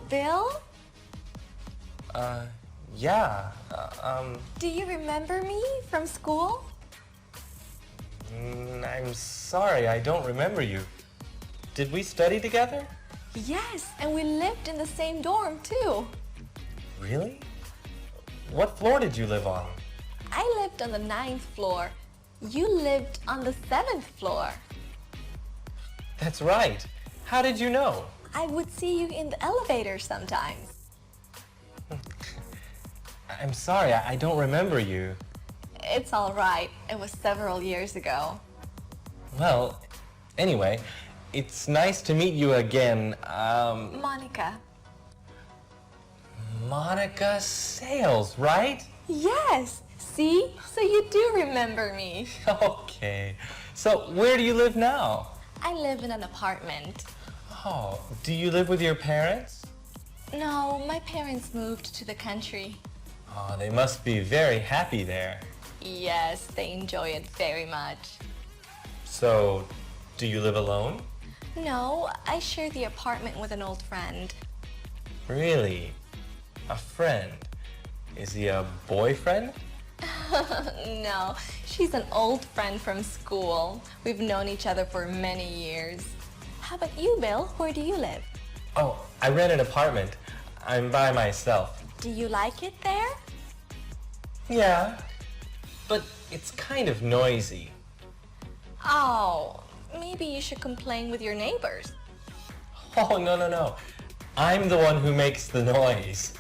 Bill? Yeah. Do you remember me from school? I'm sorry, I don't remember you. Did we study together? Yes, and we lived in the same dorm too. Really? What floor did you live on? I lived on the 9th floor. You lived on the 7th floor. That's right. How did you know? I would see you in the elevator sometimes. I'm sorry, I don't remember you. It's all right. It was several years ago. Well, anyway, it's nice to meet you again. Monica. Monica Sales, right? Yes. See? So you do remember me. Okay. So where do you live now? I live in an apartment. Oh, do you live with your parents? No, my parents moved to the country. Oh, they must be very happy there. Yes, they enjoy it very much. So, do you live alone? No, I share the apartment with an old friend. Really? A friend? Is he a boyfriend? No, she's an old friend from school. We've known each other for many years. How about you, Bill? Where do you live? Oh, I rent an apartment. I'm by myself. Do you like it there? Yeah, but it's kind of noisy. Oh, maybe you should complain with your neighbors. Oh, no. I'm the one who makes the noise.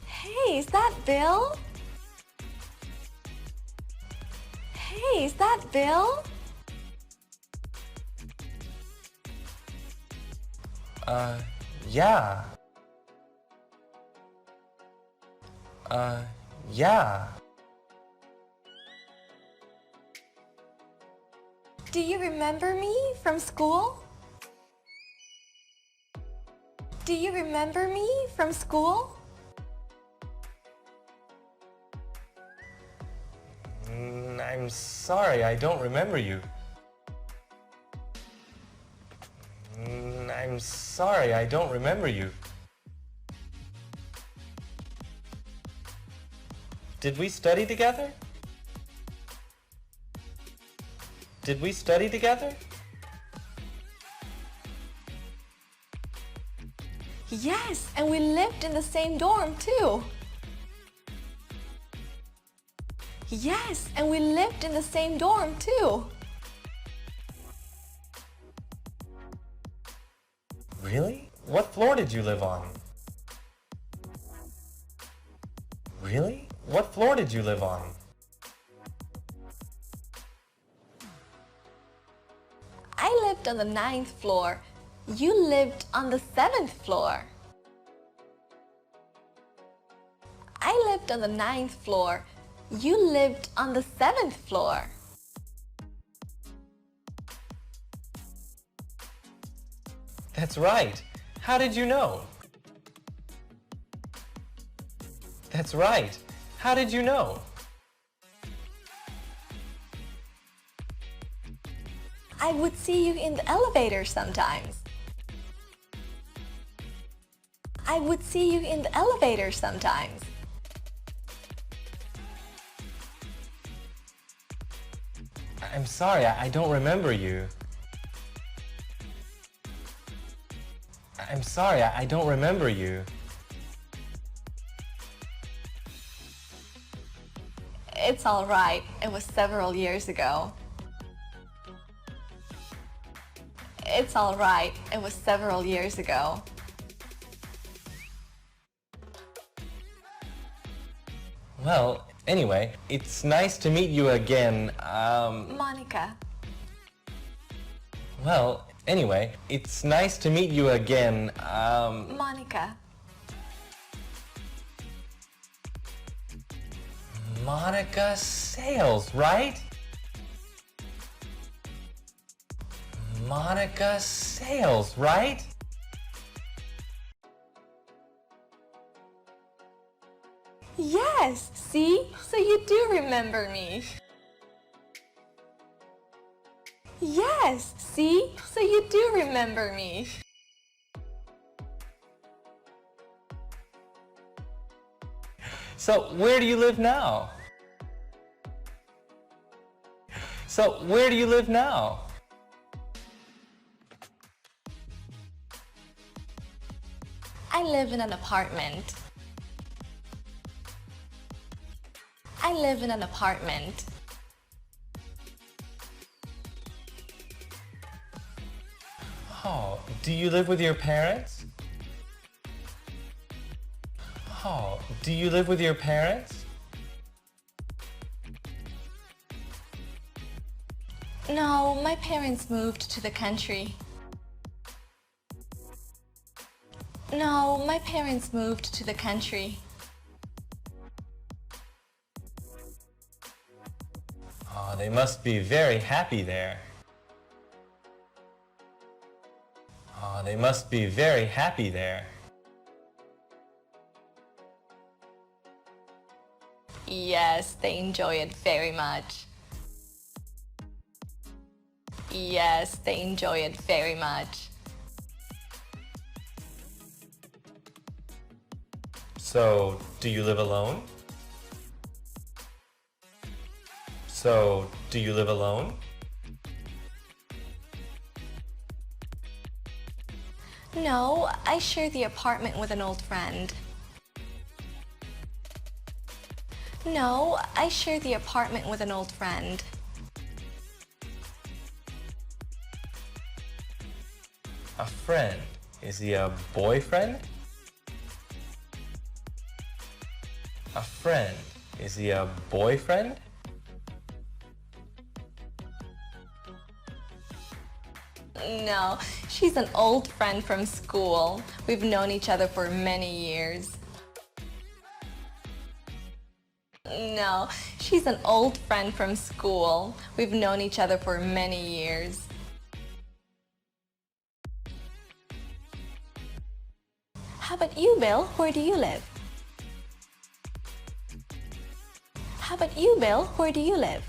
Hey, is that Bill? Hey, is that Bill? Yeah. Yeah. Do you remember me from school? Do you remember me from school? I'm sorry, I don't remember you. I'm sorry, I don't remember you. Did we study together? Did we study together? Yes, and we lived in the same dorm too. Yes, and we lived in the same dorm too. Really? What floor did you live on? Really? What floor did you live on? I lived on the 9th floor. You lived on the 7th floor. I lived on the 9th floor. You lived on the 7th floor. That's right. How did you know? That's right. How did you know? I would see you in the elevator sometimes. I would see you in the elevator sometimes. I'm sorry, I don't remember you. I'm sorry, I don't remember you. It's all right. It was several years ago. It's all right. It was several years ago. Well, anyway, it's nice to meet you again. Monica. Well, anyway, it's nice to meet you again. Monica. Monica Sales, right? Monica Sales, right? Yes, see? So you do remember me. Yes, see? So you do remember me. So where do you live now? So where do you live now? I live in an apartment. I live in an apartment. Oh, do you live with your parents? Oh, do you live with your parents? No, my parents moved to the country. No, my parents moved to the country. Oh, they must be very happy there. Oh, they must be very happy there. Yes, they enjoy it very much. Yes, they enjoy it very much. So, do you live alone? So, do you live alone? No, I share the apartment with an old friend. No, I share the apartment with an old friend. A friend. Is he a boyfriend? A friend. Is he a boyfriend? No, she's an old friend from school. We've known each other for many years. No, she's an old friend from school. We've known each other for many years. How about you, Bill? Where do you live? How about you, Bill? Where do you live?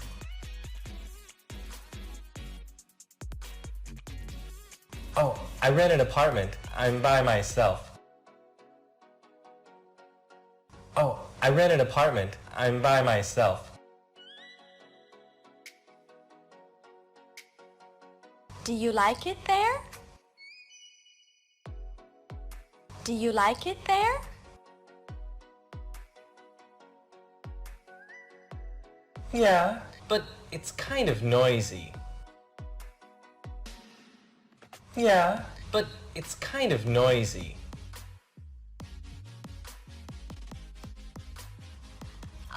Oh, I rent an apartment. I'm by myself. Oh, I rent an apartment. I'm by myself. Do you like it there? Do you like it there? Yeah, but it's kind of noisy. Yeah, but it's kind of noisy.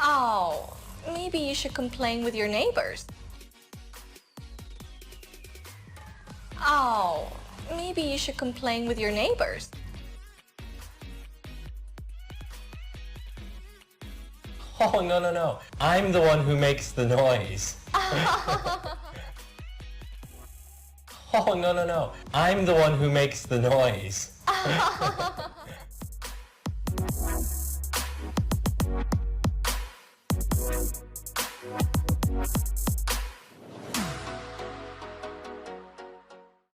Oh, maybe you should complain with your neighbors. Oh, maybe you should complain with your neighbors. Oh, no, no, no. I'm the one who makes the noise. Oh, no, no, no. I'm the one who makes the noise.